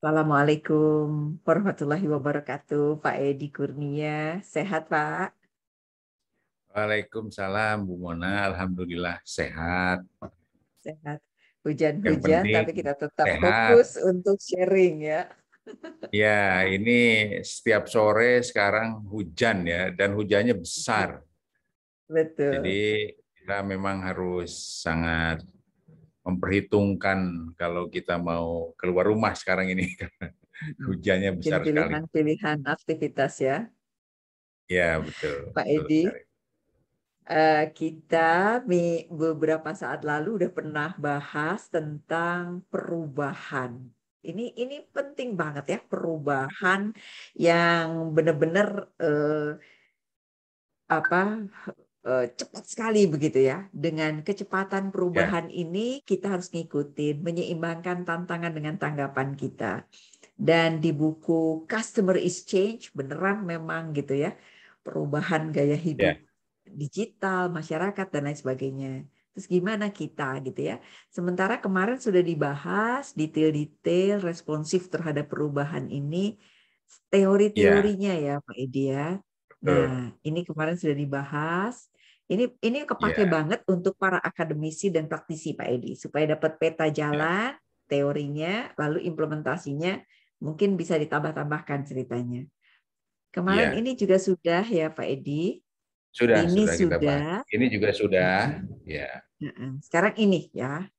Assalamualaikum warahmatullahi wabarakatuh, Pak Edi Kurnia. Sehat, Pak? Waalaikumsalam, Bu Mona. Alhamdulillah sehat. Sehat. Yang Hujan-hujan, penting tapi kita tetap sehat. fokus untuk sharing ya. Ya, ini setiap sore sekarang hujan ya, dan hujannya besar. Jadi Betul. kita memang harus sangat memperhitungkan kalau kita mau keluar rumah sekarang ini. Hujannya Bikin besar sekali. pilihan-pilihan aktivitas ya. Ya, betul, Pak betul Edi, sekali. kita beberapa saat lalu udah pernah bahas tentang perubahan. Ini penting banget ya, perubahan yang benar-benar apa cepat sekali begitu ya. Dengan kecepatan Ya, perubahan ini kita harus ngikutin, menyeimbangkan tantangan dengan tanggapan kita. Dan di buku Customer is Change beneran memang gitu ya, perubahan gaya hidup ya, digital, masyarakat dan lain sebagainya. Terus gimana kita gitu ya. Sementara kemarin sudah dibahas detail-detail responsif terhadap perubahan ini, ya, teori-teorinya ya Pak Edi ya. betul. Nah, ini kemarin sudah dibahas. Ini kepake Ya, banget untuk para akademisi dan praktisi Pak Edi supaya dapat peta ya, jalan, teorinya, lalu implementasinya mungkin bisa ditambah-tambahkan ceritanya. Kemarin ya. ini juga sudah ya Pak Edi. Ini Sudah kita bahas. sudah. Ini juga sudah. Mm-mm. Ya, Sekarang ini ya.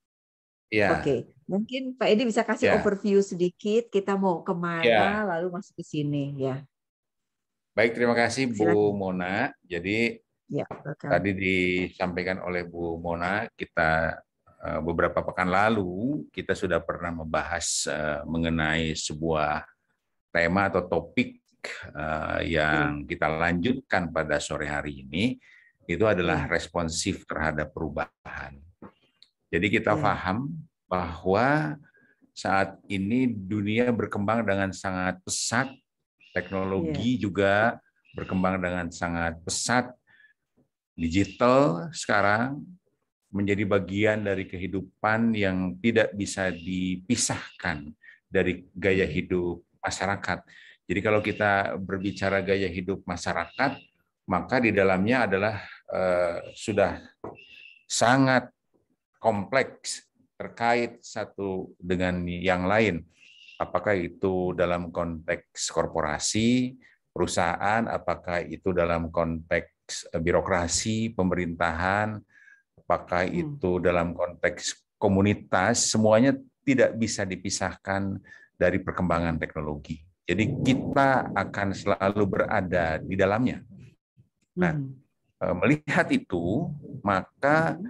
Oke, ya, mungkin Pak Edi bisa kasih ya, overview sedikit. Kita mau kemana, ya. lalu masuk ke sini ya. Baik, terima kasih Bu Silakan. Mona. Jadi Ya, welcome. tadi disampaikan oleh Bu Mona, kita beberapa pekan lalu kita sudah pernah membahas mengenai sebuah tema atau topik Ya, yang kita lanjutkan pada sore hari ini, itu adalah ya, responsif terhadap perubahan. Jadi kita ya, paham bahwa saat ini dunia berkembang dengan sangat pesat, ya. teknologi juga berkembang dengan sangat pesat, digital sekarang menjadi bagian dari kehidupan yang tidak bisa dipisahkan dari gaya Mm, hidup masyarakat. Jadi kalau kita berbicara gaya hidup masyarakat, maka di dalamnya adalah sudah sangat kompleks terkait satu dengan yang lain. Apakah itu dalam konteks korporasi, perusahaan, apakah itu dalam konteks birokrasi, pemerintahan, apakah mm, itu dalam konteks komunitas, semuanya tidak bisa dipisahkan dari perkembangan teknologi. Jadi kita akan selalu berada di dalamnya. Nah, mm, melihat itu, maka mm,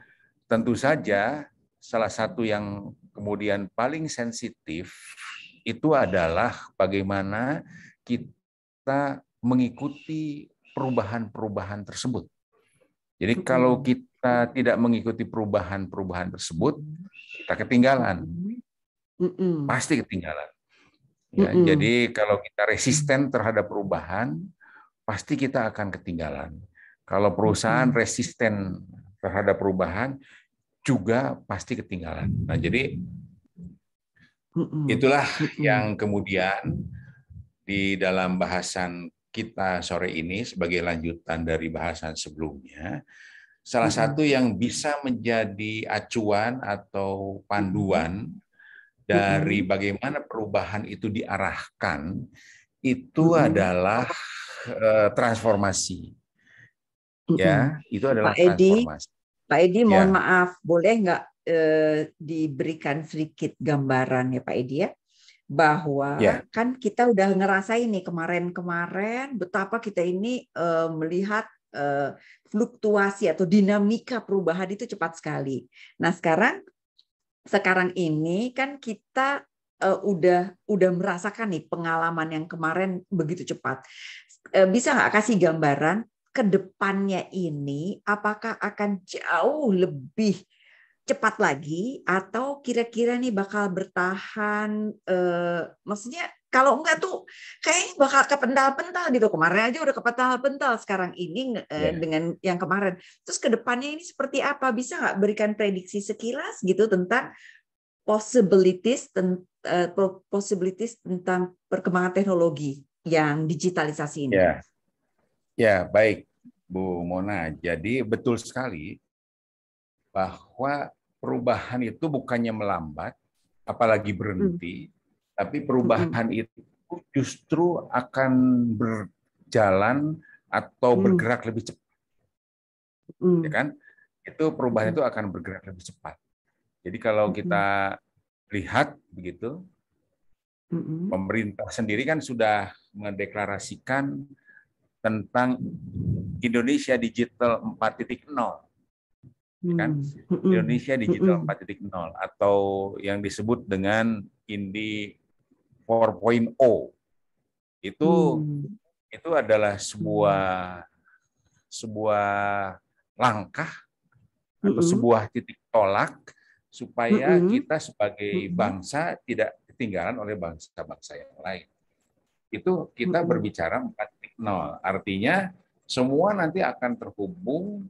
tentu saja salah satu yang kemudian paling sensitif itu adalah bagaimana kita mengikuti perubahan-perubahan tersebut. Jadi kalau mm, kita tidak mengikuti perubahan-perubahan tersebut, mm, kita ketinggalan, mm, mm, pasti ketinggalan. Ya, mm, jadi kalau kita mm, resisten terhadap perubahan, pasti kita akan ketinggalan. Kalau perusahaan mm, resisten terhadap perubahan, juga pasti ketinggalan. Nah, jadi mm, itulah mm, yang kemudian di dalam bahasan kita sore ini sebagai lanjutan dari bahasan sebelumnya, salah mm, satu yang bisa menjadi acuan atau mm, panduan dari mm, bagaimana perubahan itu diarahkan itu mm. adalah transformasi. Mm-mm. Ya, itu adalah Pak Edi, transformasi. Pak Edi, mohon Ya, maaf, boleh nggak diberikan sedikit gambaran ya Pak Edi ya, bahwa ya, kan kita udah ngerasain nih kemarin-kemarin betapa kita ini melihat fluktuasi atau dinamika perubahan itu cepat sekali. Nah sekarang ini kan kita udah merasakan nih pengalaman yang kemarin begitu cepat. Bisa nggak kasih gambaran ke depannya ini apakah akan jauh lebih cepat lagi atau kira-kira nih bakal bertahan maksudnya kalau enggak tuh kayaknya bakal kepental-pental gitu. Kemarin aja udah kepental-pental, sekarang ini ya. dengan yang kemarin. Terus ke depannya ini seperti apa? Bisa nggak berikan prediksi sekilas gitu tentang possibilities possibilities tentang perkembangan teknologi yang digitalisasi ini. Ya, ya baik Bu Mona. Jadi betul sekali bahwa perubahan itu bukannya melambat, apalagi berhenti, tapi perubahan itu justru akan berjalan atau bergerak lebih cepat. Ya kan? Itu perubahan itu akan bergerak lebih cepat. Jadi kalau kita lihat begitu, pemerintah sendiri kan sudah mendeklarasikan tentang Indonesia Digital 4.0. Ya kan? Indonesia Digital 4.0 atau yang disebut dengan Indi 4.0. Itu adalah sebuah langkah atau sebuah titik tolak supaya kita sebagai bangsa tidak ketinggalan oleh bangsa-bangsa yang lain. Itu kita berbicara 4.0. Artinya semua nanti akan terhubung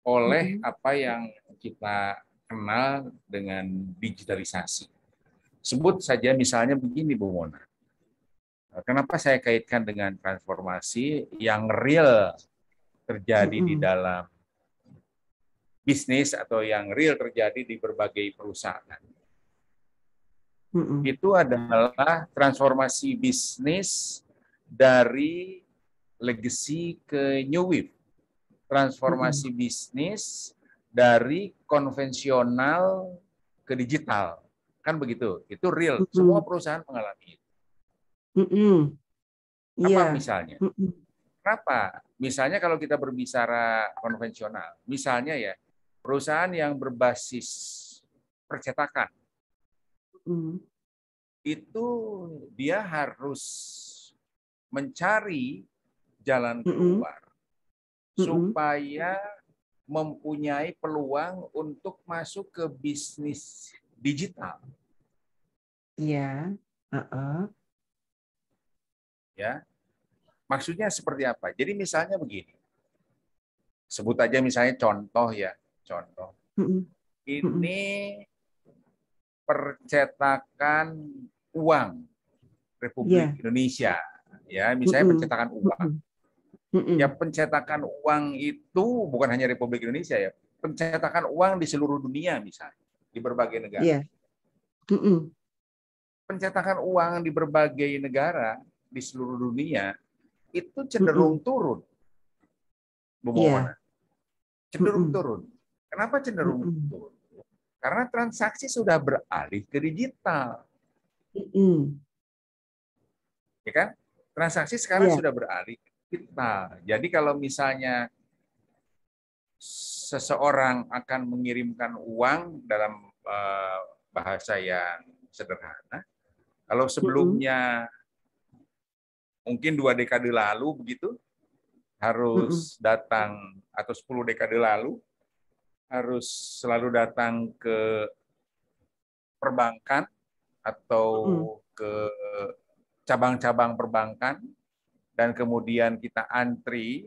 oleh apa yang kita kenal dengan digitalisasi. Sebut saja misalnya begini Bu Mona. Kenapa saya kaitkan dengan transformasi yang real terjadi di dalam bisnis atau yang real terjadi di berbagai perusahaan. Itu adalah transformasi bisnis dari legacy ke new wave. Transformasi bisnis dari konvensional ke digital. Kan begitu. Itu real. Semua perusahaan mengalami itu. Apa misalnya? Kenapa? Misalnya kalau kita berbicara konvensional, misalnya ya, perusahaan yang berbasis percetakan, itu dia harus mencari jalan keluar supaya mempunyai peluang untuk masuk ke bisnis digital. Iya. Ya, maksudnya seperti apa? Jadi misalnya begini, sebut aja misalnya contoh ya, contoh. Ini percetakan uang Republik Indonesia, ya misalnya percetakan uang. Ya pencetakan uang itu bukan hanya Republik Indonesia ya, pencetakan uang di seluruh dunia misalnya, di berbagai negara. Pencetakan uang di berbagai negara di seluruh dunia itu cenderung turun, Bu Mona. Cenderung turun. Kenapa cenderung turun? Karena transaksi sudah beralih ke digital. Ya kan? Transaksi sekarang sudah beralih ke digital. Jadi kalau misalnya seseorang akan mengirimkan uang dalam bahasa yang sederhana, kalau sebelumnya mungkin 2 dekade lalu begitu, harus datang, atau 10 dekade lalu, harus selalu datang ke perbankan atau ke cabang-cabang perbankan, dan kemudian kita antri,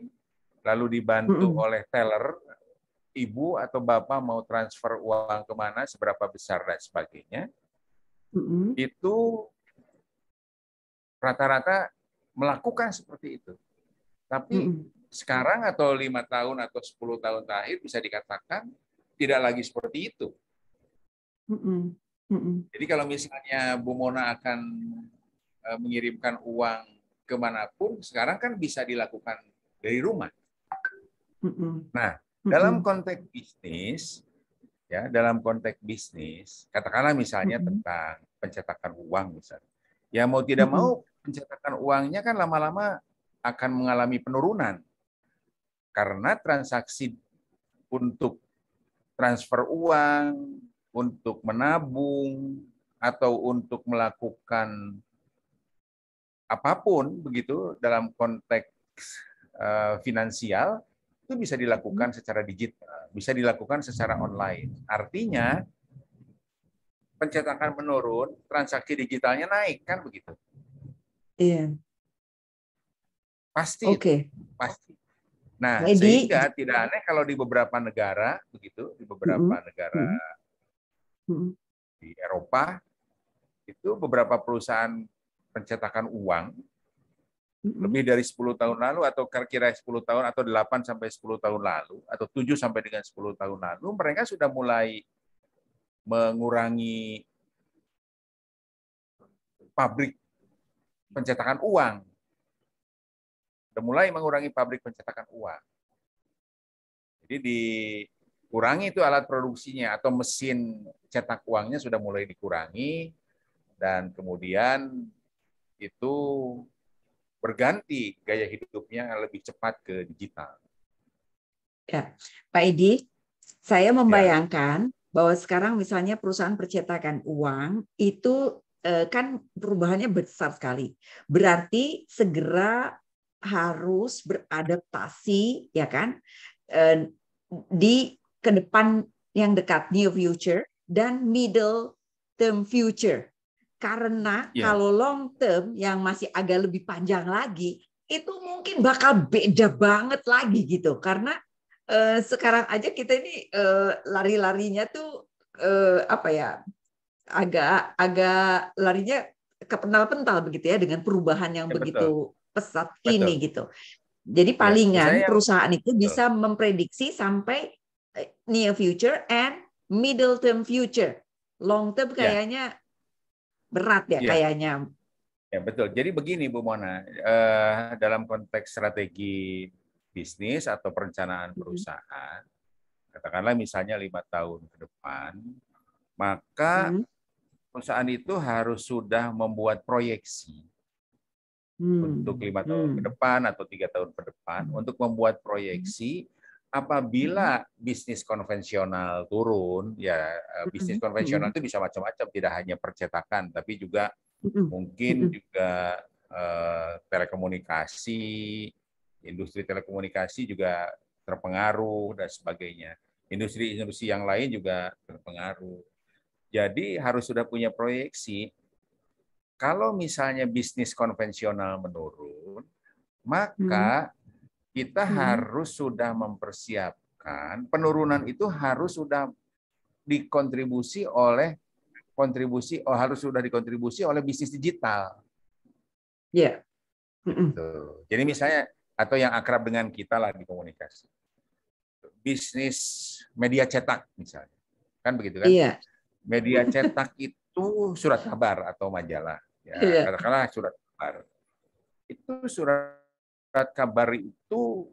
lalu dibantu oleh teller, ibu atau bapak mau transfer uang kemana, seberapa besar, dan sebagainya. Itu rata-rata melakukan seperti itu. Tapi sekarang atau 5 tahun atau 10 tahun terakhir bisa dikatakan tidak lagi seperti itu. Jadi kalau misalnya Bu Mona akan mengirimkan uang kemanapun, sekarang kan bisa dilakukan dari rumah. Nah, dalam konteks bisnis, ya dalam konteks bisnis, katakanlah misalnya tentang pencetakan uang misalnya, ya mau tidak mau pencetakan uangnya kan lama-lama akan mengalami penurunan karena transaksi untuk transfer uang, untuk menabung, atau untuk melakukan apapun begitu dalam konteks finansial itu bisa dilakukan secara digital, bisa dilakukan secara online. Artinya pencetakan menurun, transaksi digitalnya naik, kan begitu? Iya. Pasti. Pasti. Nah, sehingga tidak aneh kalau di beberapa negara begitu, di beberapa negara di Eropa itu beberapa perusahaan pencetakan uang lebih dari 10 tahun lalu atau kira-kira 10 tahun atau 8 sampai 10 tahun lalu atau 7 sampai dengan 10 tahun lalu mereka sudah mulai mengurangi pabrik pencetakan uang. Sudah mulai mengurangi pabrik pencetakan uang. Jadi dikurangi itu alat produksinya atau mesin cetak uangnya sudah mulai dikurangi dan kemudian itu berganti gaya hidupnya lebih cepat ke digital. Ya, Pak Edi, saya membayangkan bahwa sekarang misalnya perusahaan percetakan uang itu kan perubahannya besar sekali. Berarti segera harus beradaptasi, ya kan, di ke depan yang dekat, near future dan middle term future. Karena kalau long term yang masih agak lebih panjang lagi, itu mungkin bakal beda banget lagi gitu. Karena sekarang aja kita ini lari-larinya tuh apa ya, agak larinya kepental-pental begitu ya dengan perubahan yang begitu pesat ini gitu. Jadi palingan perusahaan itu bisa memprediksi sampai near future and middle term future. Long term kayaknya berat ya kayaknya. Ya betul. Jadi begini Bu Mona, dalam konteks strategi bisnis atau perencanaan perusahaan, katakanlah misalnya 5 tahun ke depan, maka perusahaan itu harus sudah membuat proyeksi untuk 5 tahun ke depan atau 3 tahun ke depan, untuk membuat proyeksi apabila bisnis konvensional turun, ya bisnis konvensional itu bisa macam-macam, tidak hanya percetakan, tapi juga mungkin juga telekomunikasi, industri telekomunikasi juga terpengaruh dan sebagainya. Industri-industri yang lain juga terpengaruh. Jadi harus sudah punya proyeksi. Kalau misalnya bisnis konvensional menurun, maka kita harus sudah mempersiapkan penurunan itu harus sudah dikontribusi oleh bisnis digital. Iya. Jadi misalnya atau yang akrab dengan kita lah di komunikasi, bisnis media cetak misalnya, kan begitu kan? Iya. Media cetak itu surat kabar atau majalah, ya katakanlah surat kabar. Itu surat kabar itu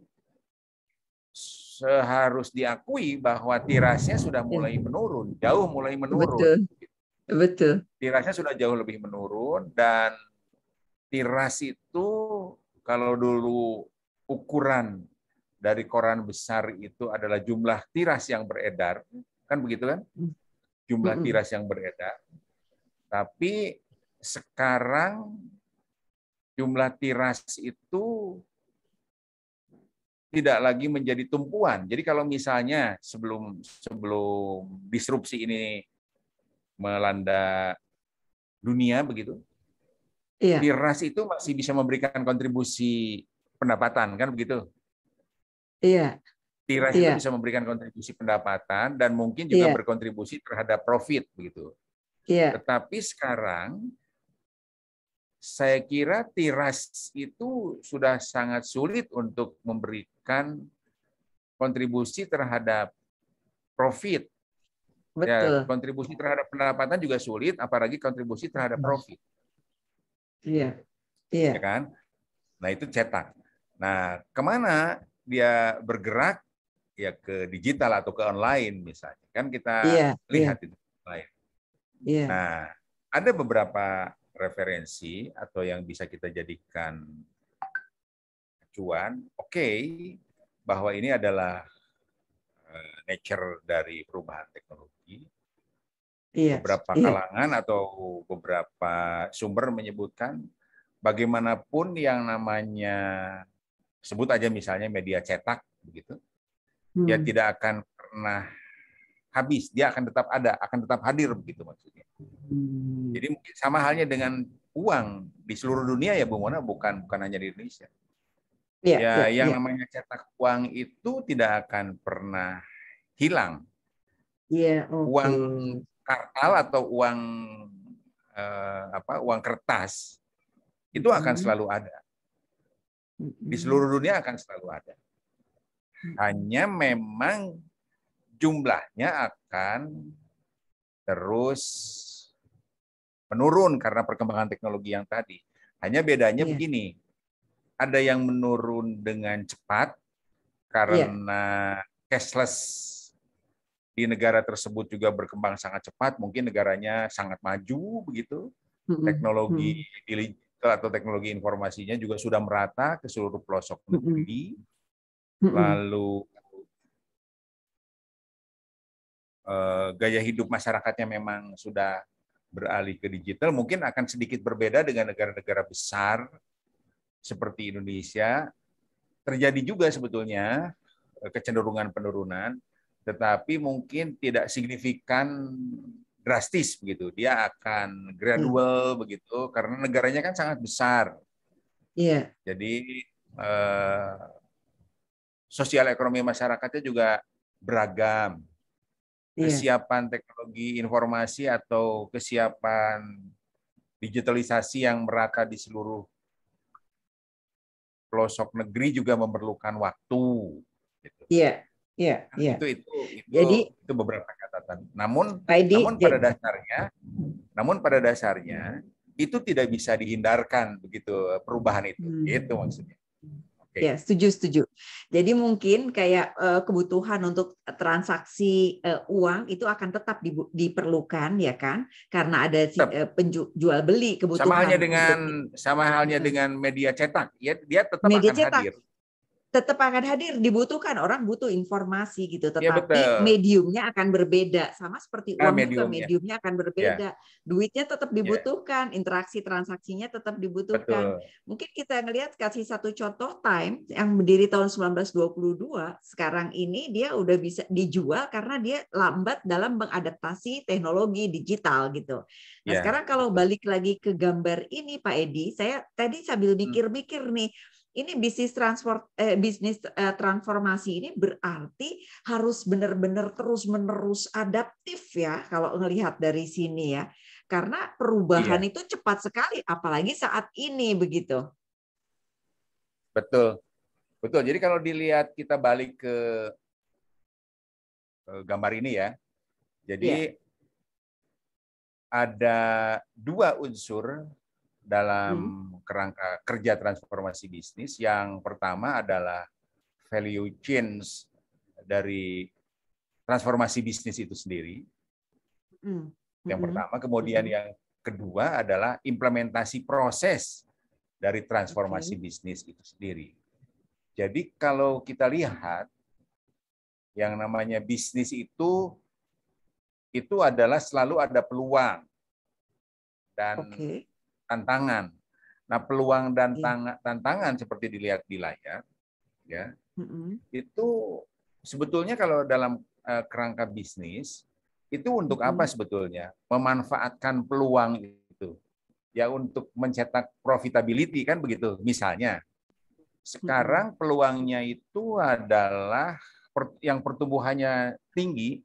harus diakui bahwa tirasnya sudah mulai menurun, jauh mulai menurun. Betul. Tirasnya sudah jauh lebih menurun dan tiras itu kalau dulu ukuran dari koran besar itu adalah jumlah tiras yang beredar, kan begitu kan? Jumlah tiras yang beredar. Tapi sekarang jumlah tiras itu tidak lagi menjadi tumpuan. Jadi kalau misalnya sebelum disrupsi ini melanda dunia begitu, tiras itu masih bisa memberikan kontribusi pendapatan, kan begitu? Iya. Tiras itu bisa memberikan kontribusi pendapatan dan mungkin juga berkontribusi terhadap profit begitu. Tetapi sekarang saya kira tiras itu sudah sangat sulit untuk memberikan kontribusi terhadap profit. Ya, kontribusi terhadap pendapatan juga sulit, apalagi kontribusi terhadap profit. Iya. Ya kan? Nah, itu cetak. Nah, kemana dia bergerak? Ya ke digital atau ke online misalnya. Kan kita lihat itu online. Nah, ada beberapa referensi atau yang bisa kita jadikan acuan, bahwa ini adalah nature dari perubahan teknologi. Beberapa kalangan atau beberapa sumber menyebutkan bagaimanapun yang namanya, sebut aja misalnya media cetak, begitu, ya tidak akan pernah habis, dia akan tetap ada, akan tetap hadir, begitu maksudnya. Jadi mungkin sama halnya dengan uang di seluruh dunia ya Bu Mona, bukan hanya di Indonesia. Yang namanya cetak uang itu tidak akan pernah hilang. Uang kartal atau uang uang kertas itu akan selalu ada. Di seluruh dunia akan selalu ada. Hanya memang jumlahnya akan terus menurun karena perkembangan teknologi yang tadi. Hanya bedanya begini, ada yang menurun dengan cepat karena cashless di negara tersebut juga berkembang sangat cepat, mungkin negaranya sangat maju begitu. Teknologi digital atau teknologi informasinya juga sudah merata ke seluruh pelosok negeri. Lalu gaya hidup masyarakatnya memang sudah beralih ke digital, mungkin akan sedikit berbeda dengan negara-negara besar seperti Indonesia. Terjadi juga sebetulnya kecenderungan penurunan, tetapi mungkin tidak signifikan drastis begitu. Dia akan gradual begitu karena negaranya kan sangat besar. Jadi sosial ekonomi masyarakatnya juga beragam. Kesiapan teknologi informasi atau kesiapan digitalisasi yang merata di seluruh pelosok negeri juga memerlukan waktu. Iya. Itu beberapa catatan. Namun pada dasarnya itu tidak bisa dihindarkan begitu perubahan itu. Itu maksudnya. Ya, setuju. Jadi mungkin kayak kebutuhan untuk transaksi uang itu akan tetap diperlukan, ya kan? Karena ada penjual beli kebutuhan. Sama halnya dengan media cetak, ya, dia tetap media akan cetak hadir. Tetap akan hadir, dibutuhkan, orang butuh informasi gitu, tetapi ya, mediumnya akan berbeda, sama seperti uang juga mediumnya akan berbeda. Duitnya tetap dibutuhkan, interaksi transaksinya tetap dibutuhkan. Mungkin kita ngelihat, kasih satu contoh, Time yang berdiri tahun 1922, sekarang ini dia udah bisa dijual karena dia lambat dalam mengadaptasi teknologi digital gitu. Nah sekarang kalau balik lagi ke gambar ini Pak Edi, saya tadi sambil mikir-mikir nih, ini bisnis transformasi ini berarti harus benar-benar terus-menerus adaptif ya kalau ngelihat dari sini ya. Karena perubahan itu cepat sekali, apalagi saat ini begitu. Betul. Jadi kalau dilihat, kita balik ke gambar ini ya. Jadi ada dua unsur dalam kerangka kerja transformasi bisnis. Yang pertama adalah value change dari transformasi bisnis itu sendiri. Yang pertama, kemudian yang kedua adalah implementasi proses dari transformasi bisnis itu sendiri. Jadi kalau kita lihat, yang namanya bisnis itu adalah selalu ada peluang dan tantangan. Nah, peluang dan tantangan seperti dilihat di layar, ya, itu sebetulnya kalau dalam kerangka bisnis itu untuk apa sebetulnya? Memanfaatkan peluang itu, ya, untuk mencetak profitability kan begitu. Misalnya, sekarang peluangnya itu adalah yang pertumbuhannya tinggi,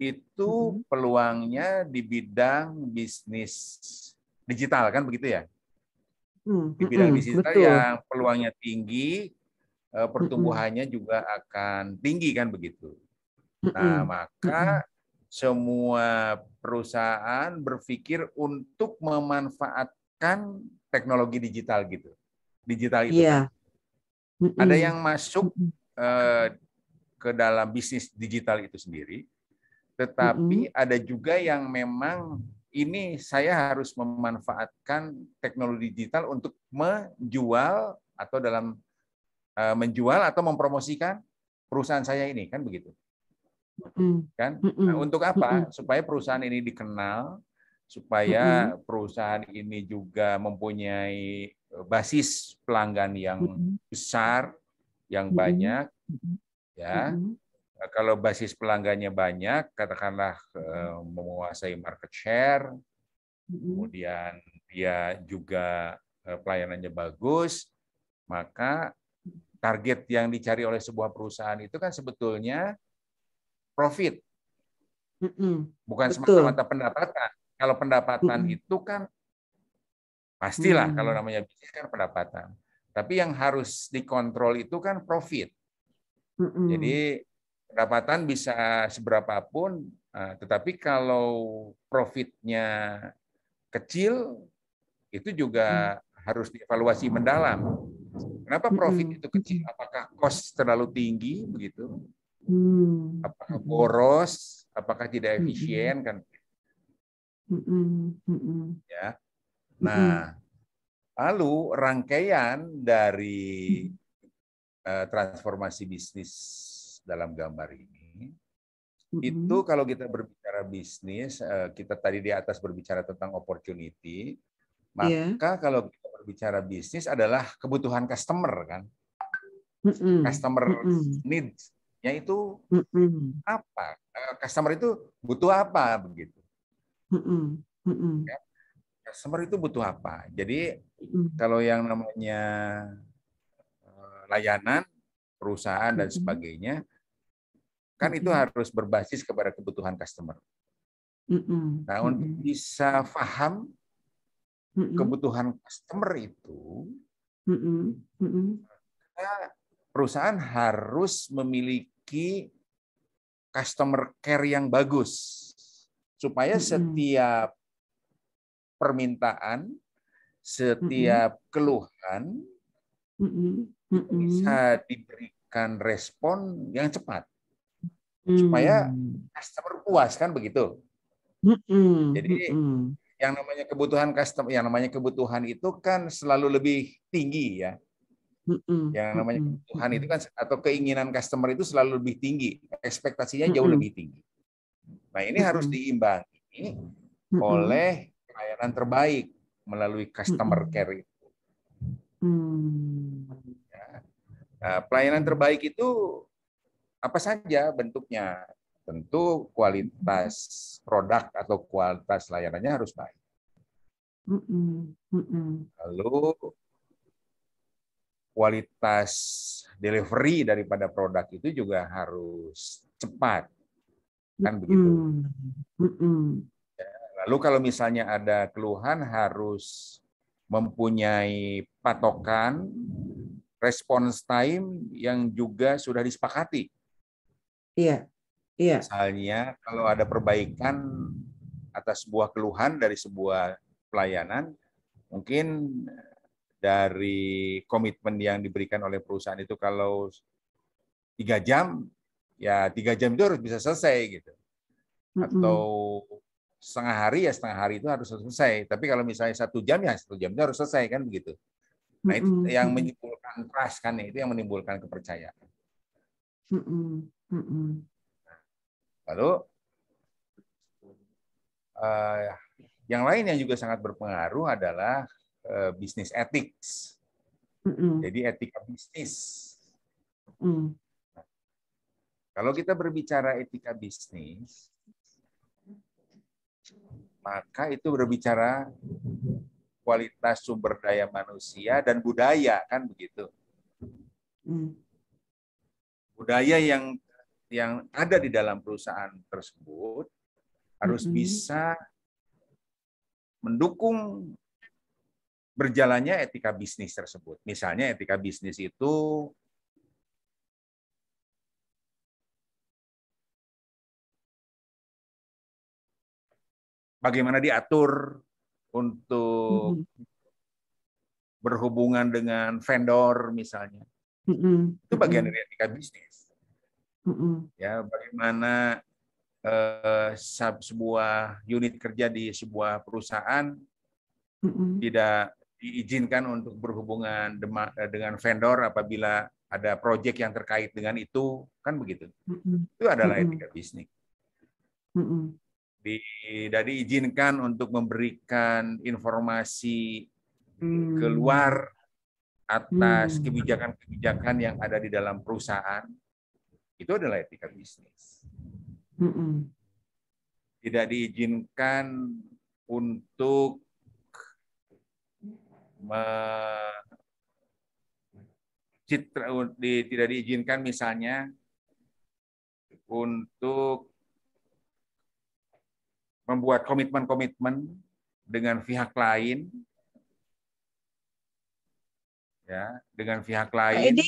itu peluangnya di bidang bisnis digital kan begitu ya. Di bidang digital yang peluangnya tinggi, pertumbuhannya juga akan tinggi kan begitu. Nah, maka semua perusahaan berpikir untuk memanfaatkan teknologi digital gitu. Digital itu kan. Ada yang masuk ke dalam bisnis digital itu sendiri, tetapi ada juga yang memang ini saya harus memanfaatkan teknologi digital untuk menjual atau mempromosikan perusahaan saya ini kan begitu. Kan? Nah, untuk apa? Supaya perusahaan ini dikenal, supaya perusahaan ini juga mempunyai basis pelanggan yang besar, yang banyak, ya. Kalau basis pelanggannya banyak, katakanlah menguasai market share, kemudian dia juga pelayanannya bagus, maka target yang dicari oleh sebuah perusahaan itu kan sebetulnya profit, bukan semata-mata pendapatan, Kalau pendapatan itu kan pastilah kalau namanya bisnis kan pendapatan. Tapi yang harus dikontrol itu kan profit. Jadi pendapatan bisa seberapapun, tetapi kalau profitnya kecil, itu juga harus dievaluasi mendalam. Kenapa profit itu kecil? Apakah cost terlalu tinggi begitu? Apakah boros? Apakah tidak efisien kan? Ya. Nah, lalu rangkaian dari transformasi bisnis dalam gambar ini, itu kalau kita berbicara bisnis, kita tadi di atas berbicara tentang opportunity, maka kalau kita berbicara bisnis adalah kebutuhan customer kan, customer needs-nya itu apa? Customer itu butuh apa begitu? Ya, customer itu butuh apa? Jadi kalau yang namanya layanan, perusahaan dan sebagainya, kan itu harus berbasis kepada kebutuhan customer. Nah, untuk bisa paham kebutuhan customer itu, perusahaan harus memiliki customer care yang bagus supaya setiap permintaan, setiap keluhan bisa diberikan respon yang cepat supaya customer puas kan begitu. Jadi yang namanya kebutuhan customer, yang namanya kebutuhan itu kan selalu lebih tinggi ya. Yang namanya kebutuhan itu kan atau keinginan customer itu selalu lebih tinggi, ekspektasinya jauh lebih tinggi. Nah, ini harus diimbangi oleh pelayanan terbaik melalui customer care itu. Ya. Nah, pelayanan terbaik itu apa saja bentuknya? Tentu kualitas produk atau kualitas layanannya harus baik. Lalu kualitas delivery daripada produk itu juga harus cepat, kan begitu. Lalu kalau misalnya ada keluhan harus mempunyai patokan response time yang juga sudah disepakati. Iya. Misalnya kalau ada perbaikan atas sebuah keluhan dari sebuah pelayanan, mungkin dari komitmen yang diberikan oleh perusahaan itu kalau 3 jam, ya 3 jam itu harus bisa selesai gitu. Atau setengah hari, ya setengah hari itu harus selesai. Tapi kalau misalnya 1 jam, ya 1 jam itu harus selesai kan begitu. Nah, itu yang menimbulkan trust kan, itu yang menimbulkan kepercayaan. Lalu yang lain yang juga sangat berpengaruh adalah bisnis ethics. Jadi etika bisnis. Kalau kita berbicara etika bisnis, maka itu berbicara kualitas sumber daya manusia dan budaya kan begitu. Budaya yang ada di dalam perusahaan tersebut harus bisa mendukung berjalannya etika bisnis tersebut. Misalnya etika bisnis itu bagaimana diatur untuk berhubungan dengan vendor misalnya. Itu bagian dari etika bisnis. Ya, bagaimana sebuah unit kerja di sebuah perusahaan tidak diizinkan untuk berhubungan dengan vendor apabila ada proyek yang terkait dengan itu, kan begitu. Itu adalah etika bisnis. Tidak diizinkan untuk memberikan informasi keluar atas kebijakan-kebijakan yang ada di dalam perusahaan. Itu adalah etika bisnis. Tidak diizinkan untuk tidak diizinkan misalnya untuk membuat komitmen-komitmen dengan pihak lain, ya, dengan pihak lain,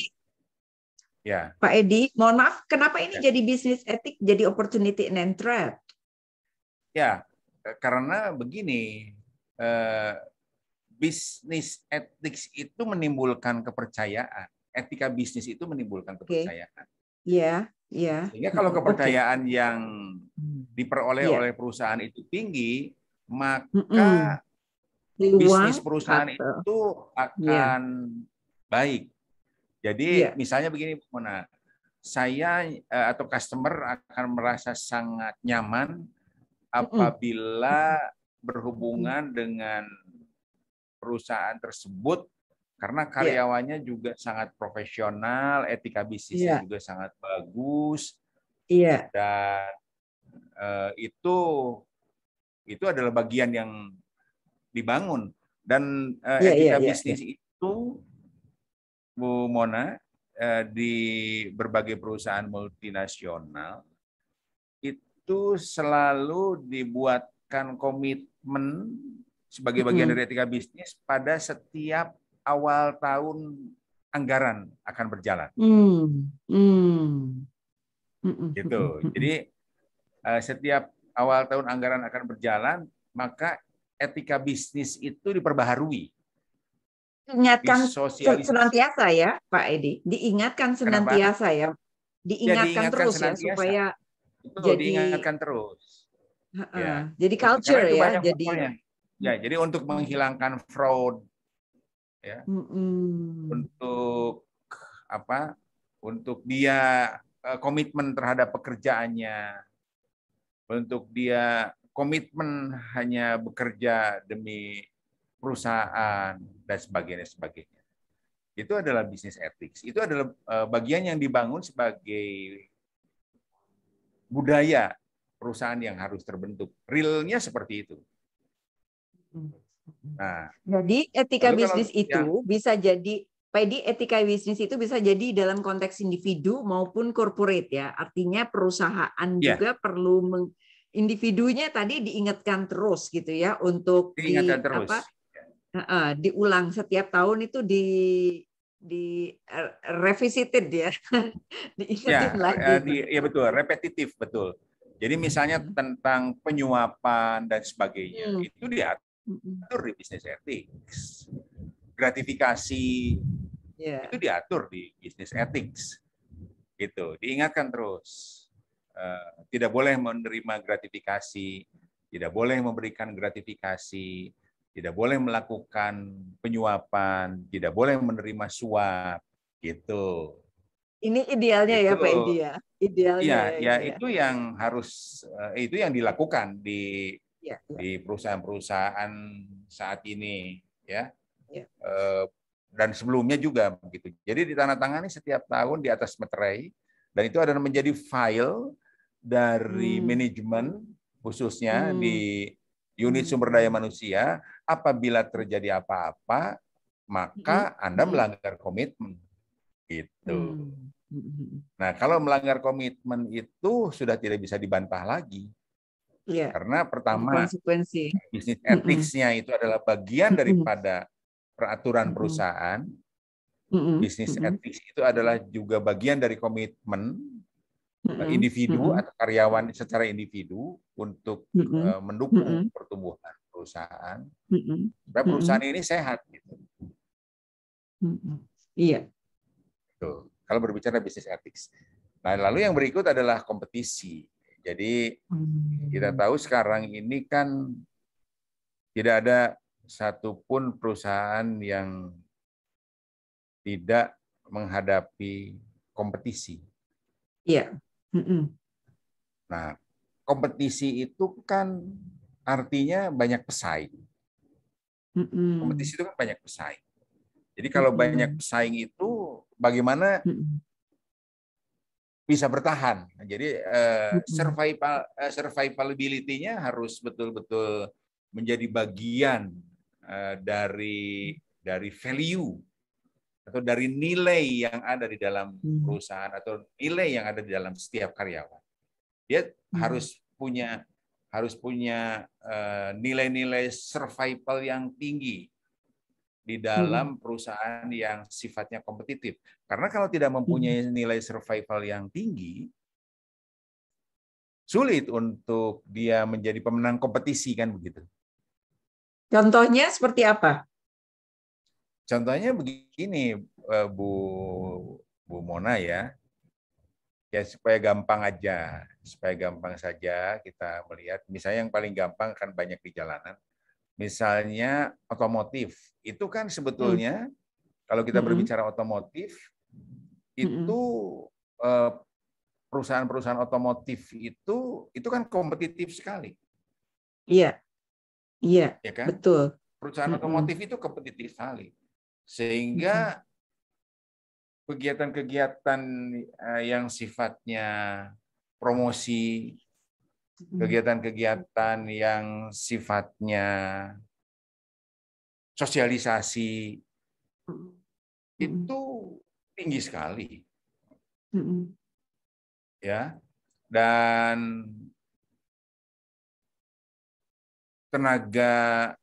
ya. Pak Edi, mohon maaf, kenapa ini Ya. jadi bisnis etik, jadi opportunity and threat? Ya, karena begini, bisnis ethics itu menimbulkan kepercayaan, etika bisnis itu menimbulkan kepercayaan. Iya, iya. Sehingga kalau kepercayaan yang diperoleh Iya. oleh perusahaan itu tinggi, Mm-mm. maka bisnis Peluang perusahaan atau itu iya, akan baik. Jadi iya. misalnya begini, Bu Mona, saya atau customer akan merasa sangat nyaman Mm-mm. apabila berhubungan dengan perusahaan tersebut karena Iya, karyawannya juga sangat profesional, etika bisnisnya iya, juga sangat bagus, iya. dan itu adalah bagian yang dibangun. Dan Iya, iya, etika iya, iya. bisnis itu, Bu Mona, di berbagai perusahaan multinasional itu selalu dibuatkan komitmen sebagai bagian Mm-mm. dari etika bisnis pada setiap awal tahun anggaran akan berjalan. Mm. Mm. Mm-mm. Gitu. Mm-mm. Mm-mm. Jadi setiap awal tahun anggaran akan berjalan, maka etika bisnis itu diperbaharui, Diingatkan disosialisasi. senantiasa ya, Pak Edi. Diingatkan Kenapa? senantiasa ya. Ya Diingatkan diingatkan terus ya senantiasa. supaya Betul, jadi diingatkan terus. Ya. jadi Karena culture itu ya. banyak Jadi faktornya. Ya, jadi untuk menghilangkan fraud, ya, mm-mm. untuk apa? Untuk dia komitmen terhadap pekerjaannya, untuk dia komitmen hanya bekerja demi perusahaan dan sebagainya. Itu adalah bisnis ethics. Itu adalah bagian yang dibangun sebagai budaya perusahaan yang harus terbentuk. Realnya seperti itu. Nah, Jadi etika lalu kalau bisnis yang itu bisa jadi, Pak Edi, etika bisnis itu bisa jadi dalam konteks individu maupun corporate ya. Artinya perusahaan ya juga perlu individunya tadi diingatkan terus gitu ya untuk diingatkan terus. diulang setiap tahun itu di revisited ya. Diingetin Ya, lagi. ya betul, repetitif betul. Jadi misalnya tentang penyuapan dan sebagainya, Hmm. itu diatur di bisnis ethics. Gratifikasi itu Ya. diatur di bisnis ethics. Gitu, diingatkan terus. Tidak boleh menerima gratifikasi, tidak boleh memberikan gratifikasi, tidak boleh melakukan penyuapan, tidak boleh menerima suap, gitu. Ini idealnya ya Itu Pak Edi ya. Idealnya iya, ya ya ini ya. itu yang harus itu yang dilakukan Ya, ya, di perusahaan-perusahaan saat ini, ya. ya. Dan sebelumnya juga begitu. Jadi ditandatangani setiap tahun di atas materai, dan itu adalah menjadi file dari manajemen khususnya di unit sumber daya manusia. Apabila terjadi apa-apa, maka Anda melanggar komitmen. Gitu. Nah, kalau melanggar komitmen itu sudah tidak bisa dibantah lagi. Ya. Karena Jadi pertama, konsekuensi. bisnis ethics-nya itu adalah bagian daripada peraturan perusahaan. Bisnis ethics itu adalah juga bagian dari komitmen individu atau karyawan secara individu untuk mendukung pertumbuhan perusahaan supaya perusahaan ini sehat gitu. Iya. Tuh, kalau berbicara bisnis ethics. Nah, lalu yang berikut adalah kompetisi. Jadi kita tahu sekarang ini kan tidak ada satupun perusahaan yang tidak menghadapi kompetisi. Iya. Nah, kompetisi itu kan artinya banyak pesaing. Kompetisi itu kan banyak pesaing. Jadi kalau banyak pesaing itu bagaimana bisa bertahan. Jadi survivability-nya harus betul-betul menjadi bagian dari value atau dari nilai yang ada di dalam perusahaan atau nilai yang ada di dalam setiap karyawan. Dia harus punya harus punya nilai-nilai survival yang tinggi di dalam perusahaan yang sifatnya kompetitif. Karena kalau tidak mempunyai nilai survival yang tinggi, sulit untuk dia menjadi pemenang kompetisi, kan begitu. Contohnya seperti apa? Contohnya begini, Bu Mona ya. Ya supaya gampang aja, supaya gampang saja kita melihat. Misalnya yang paling gampang kan banyak di jalanan. Misalnya otomotif, itu kan sebetulnya kalau kita berbicara otomotif, itu perusahaan-perusahaan otomotif itu kan kompetitif sekali. Iya, iya, Ya kan? betul. Perusahaan otomotif itu kompetitif sekali. Sehingga kegiatan-kegiatan yang sifatnya promosi, kegiatan-kegiatan yang sifatnya sosialisasi itu tinggi sekali, ya. Dan tenaga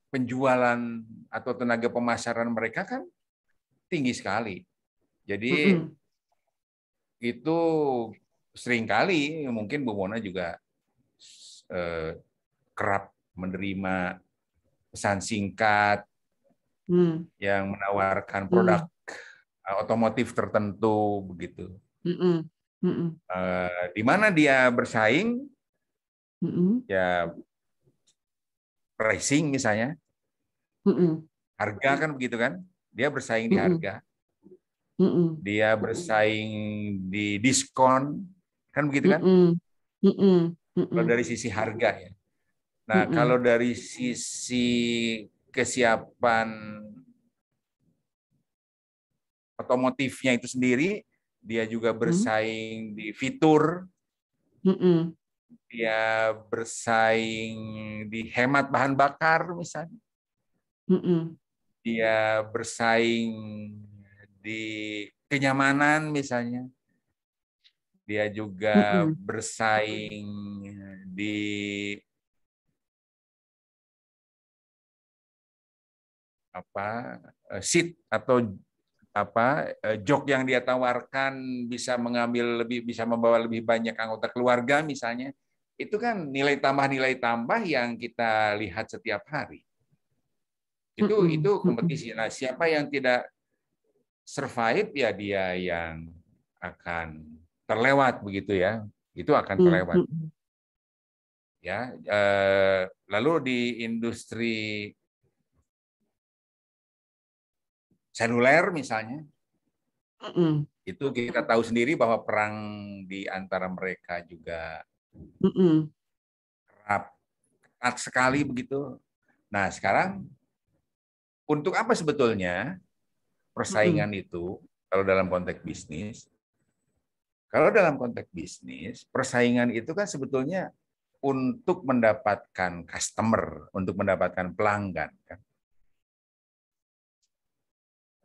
penjualan atau tenaga pemasaran mereka kan tinggi sekali. Jadi itu seringkali mungkin Bu Mona juga kerap menerima pesan singkat yang menawarkan produk otomotif tertentu begitu. Di mana dia bersaing, ya pricing misalnya, harga kan begitu kan, dia bersaing di harga, dia bersaing di diskon, kan begitu kan? Kalau dari sisi harga ya. Nah, kalau dari sisi kesiapan otomotifnya itu sendiri, dia juga bersaing di fitur, dia bersaing di hemat bahan bakar misalnya, dia bersaing di kenyamanan misalnya, dia juga bersaing di seat atau jok yang dia tawarkan bisa membawa lebih banyak anggota keluarga misalnya. Itu kan nilai tambah yang kita lihat setiap hari. Itu kompetisi. Nah, siapa yang tidak survive ya dia yang akan terlewat begitu ya. Itu akan terlewat. Ya, lalu di industri seluler misalnya, itu kita tahu sendiri bahwa perang di antara mereka juga ketat sekali begitu. Nah, sekarang untuk apa sebetulnya persaingan itu kalau dalam konteks bisnis? Kalau dalam konteks bisnis, persaingan itu kan sebetulnya untuk mendapatkan customer, untuk mendapatkan pelanggan. Kan?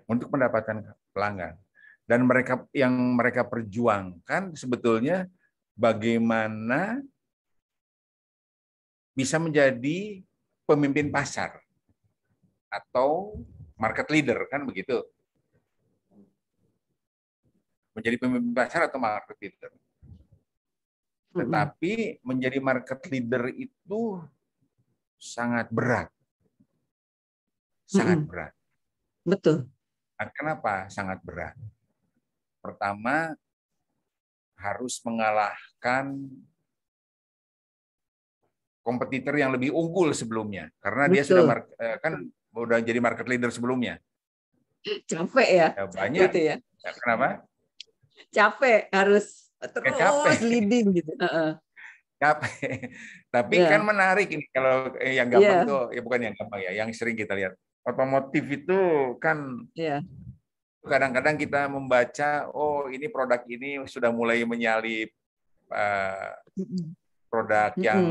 Untuk mendapatkan pelanggan. Dan mereka perjuangkan sebetulnya bagaimana bisa menjadi pemimpin pasar atau market leader, kan begitu. Menjadi pemimpin pasar atau market leader. Tetapi menjadi market leader itu sangat berat. Sangat berat. Betul. Nah, kenapa sangat berat? Pertama, harus mengalahkan kompetitor yang lebih unggul sebelumnya. Karena dia sudah jadi market leader sebelumnya. Capek ya? Banyak. Itu ya. Kenapa? Capek, harus terus leading gitu. Capek. Tapi kan menarik ini kalau yang gampang tuh, ya bukan yang gampang ya, yang sering kita lihat. Otomotif itu kan kadang-kadang kita membaca, oh ini produk ini sudah mulai menyalip produk yang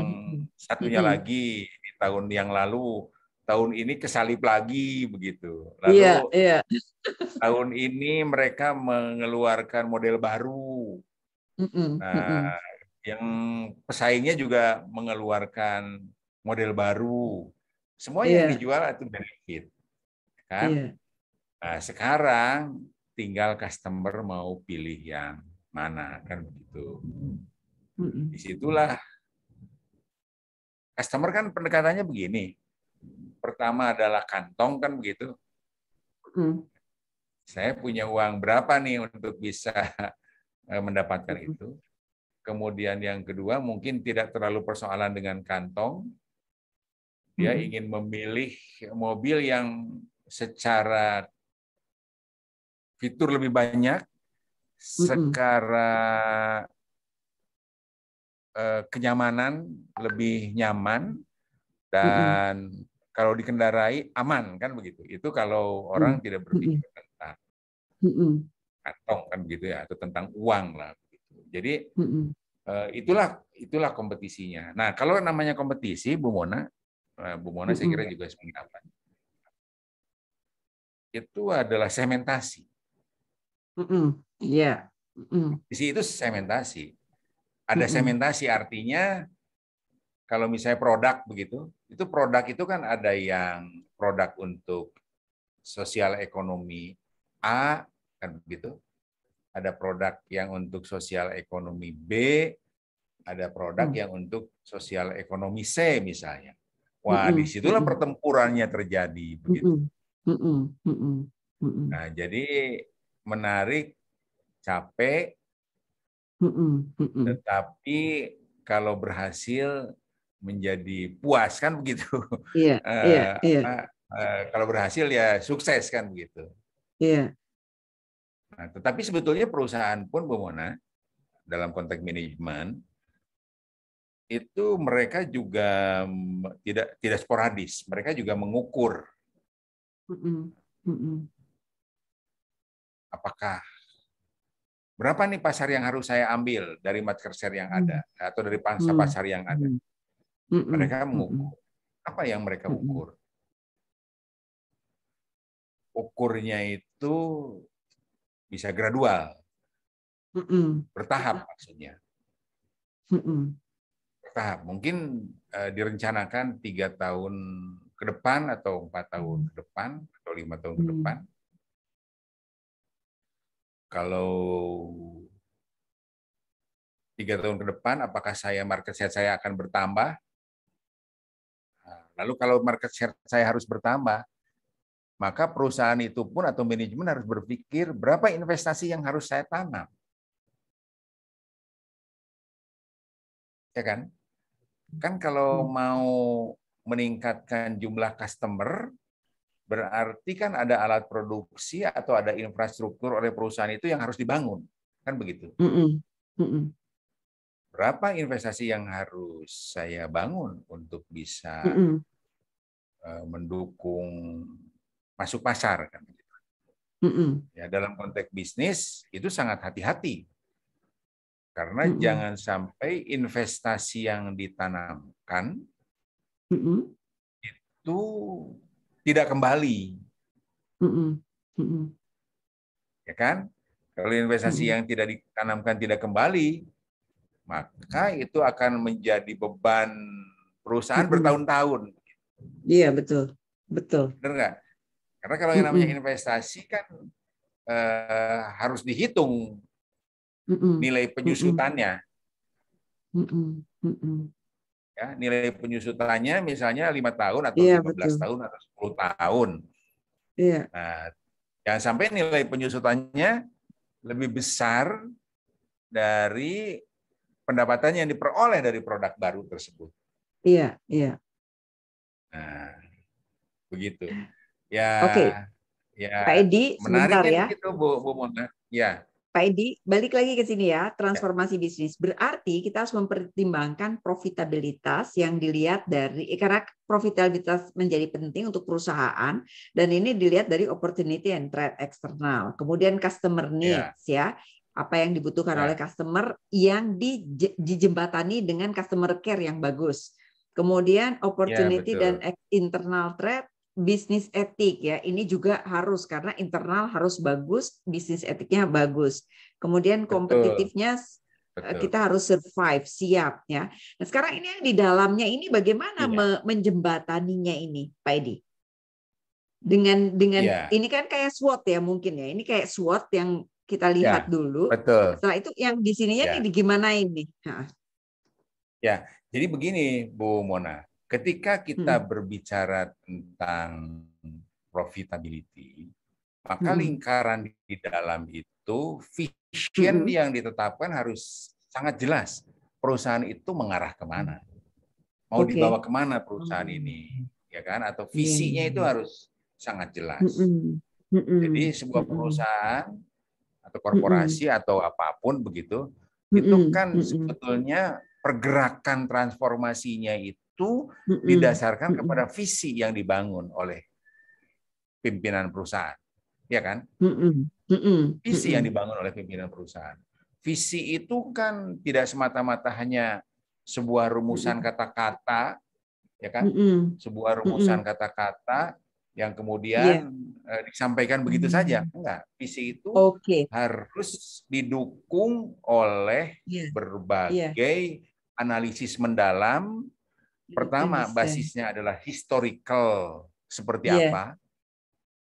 satunya lagi di tahun yang lalu. Tahun ini kesalip lagi begitu. Lalu tahun ini mereka mengeluarkan model baru. Nah, yang pesaingnya juga mengeluarkan model baru. Semua yang Iya, dijual itu benefit, kan? iya. Nah, sekarang tinggal customer mau pilih yang mana, kan begitu. Mm-mm. Disitulah customer kan pendekatannya begini. Pertama adalah kantong, kan begitu. Mm-mm. Saya punya uang berapa nih untuk bisa mendapatkan Mm-mm. itu. Kemudian yang kedua mungkin tidak terlalu persoalan dengan kantong. Dia Mm-mm. ingin memilih mobil yang secara fitur lebih banyak, Mm-mm. secara kenyamanan lebih nyaman, Mm-mm. dan kalau dikendarai aman, kan begitu. Itu kalau orang tidak Mm-mm. berpikir tentang Mm-mm. kantong, kan begitu ya, atau tentang uang lah. Begitu. Jadi Mm-mm. itulah kompetisinya. Nah, kalau namanya kompetisi, Bu Mona saya kira Mm-mm. juga sependapat. Itu adalah sementasi. Mm-mm. Iya. Mm-mm. Kompetisi itu sementasi. Ada Mm-mm. sementasi artinya kalau misalnya produk begitu, itu produk itu kan ada yang produk untuk sosial ekonomi A, kan begitu. Ada produk yang untuk sosial ekonomi B, ada produk Mm. yang untuk sosial ekonomi C misalnya. Wah, Mm-mm. disitulah Mm-mm. pertempurannya terjadi begitu. Mm-mm. Mm-mm. Mm-mm. Mm-mm. Nah, jadi menarik, capek, Mm-mm. Mm-mm. tetapi kalau berhasil menjadi puas, kan begitu. Iya, iya, iya, Kalau berhasil ya sukses, kan begitu. iya. Nah, tetapi sebetulnya perusahaan pun, Bu Mona, dalam konteks manajemen itu mereka juga tidak sporadis, mereka juga mengukur Mm-mm. Mm-mm. apakah berapa nih pasar yang harus saya ambil dari market share yang ada atau dari pangsa Mm. pasar yang ada. Mm. Mm-mm. Mereka Mm-mm. mengukur. Apa yang mereka Mm-mm. ukur? Ukurnya itu bisa gradual, Mm-mm. bertahap maksudnya. Mm-mm. Bertahap. Mungkin direncanakan 3 tahun ke depan atau 4 tahun ke depan atau 5 tahun ke depan. Mm. Kalau 3 tahun ke depan, apakah market share saya akan bertambah? Nah, lalu kalau market share saya harus bertambah, maka perusahaan itu pun atau manajemen harus berpikir berapa investasi yang harus saya tanam. Ya kan? Kan kalau mau meningkatkan jumlah customer, berarti kan ada alat produksi atau ada infrastruktur oleh perusahaan itu yang harus dibangun. Kan begitu. Mm-mm. Mm-mm. Berapa investasi yang harus saya bangun untuk bisa Mm-mm. mendukung masuk pasar, kan begitu. Mm-mm. Ya, dalam konteks bisnis itu sangat hati-hati. Karena Mm-mm. jangan sampai investasi yang ditanamkan Mm-mm. itu tidak kembali, Mm-mm. Mm-mm. ya kan? Kalau investasi Mm-mm. yang tidak ditanamkan tidak kembali, maka itu akan menjadi beban perusahaan Mm-mm. bertahun-tahun. Iya, betul. Betul. Benar nggak? Karena kalau yang namanya Mm-mm. investasi kan harus dihitung Mm-mm. nilai Mm-mm. penyusutannya. Mm-mm. Mm-mm. Ya, nilai penyusutannya misalnya 5 tahun atau Iya, 15 betul. tahun atau 10 tahun. Iya. Nah, jangan sampai nilai penyusutannya lebih besar dari pendapatan yang diperoleh dari produk baru tersebut. Iya, iya. Nah, begitu. Ya, Oke, Pak ya Edi, sebentar menariknya di ya. situ, Bu Mona. Ya, Pak Edi, balik lagi ke sini ya, ya, transformasi bisnis. Berarti kita harus mempertimbangkan profitabilitas yang dilihat dari, karena profitabilitas menjadi penting untuk perusahaan, dan ini dilihat dari opportunity and threat eksternal. Kemudian customer ya, needs ya, apa yang dibutuhkan oleh ya, customer yang dijembatani dengan customer care yang bagus. Kemudian ya, opportunity dan betul. internal threat, bisnis etik ya, ini juga harus karena internal harus bagus, bisnis etiknya bagus. Kemudian Betul. kompetitifnya Betul. kita harus survive, siap ya. Nah, sekarang ini yang di dalamnya ini bagaimana Iya. menjembataninya ini, Pak Edi? Dengan Iya. ini kan kayak SWOT ya mungkin ya. Ini kayak SWOT yang kita lihat Ya, dulu. betul. Setelah itu yang di sininya nih Ya. digimanain nih? Heeh. Ya, jadi begini Bu Mona, ketika kita Mm-mm. berbicara tentang profitability, maka Mm-mm. lingkaran di dalam itu vision Mm-mm. yang ditetapkan harus sangat jelas. Perusahaan itu mengarah kemana? Mau Oke. dibawa kemana perusahaan Oh, ini? Ya kan? Atau iya, visinya iya, itu iya. harus sangat jelas. Mm-mm. Mm-mm. Jadi sebuah Mm-mm. perusahaan atau Mm-mm. korporasi atau apapun begitu, itu Mm-mm. kan Mm-mm. sebetulnya pergerakan transformasinya itu Mm-mm. didasarkan Mm-mm. kepada visi yang dibangun oleh pimpinan perusahaan, ya kan? Mm-mm. Mm-mm. Visi yang Mm-mm. dibangun oleh pimpinan perusahaan. Visi itu kan tidak semata-mata hanya sebuah rumusan kata-kata, ya kan? Mm-mm. Sebuah rumusan Mm-mm. kata-kata yang Iya. kemudian disampaikan begitu saja. Enggak, visi itu Oke. harus didukung oleh Iya. Iya. berbagai analisis mendalam. Pertama, Understand. basisnya adalah historical seperti Iya. apa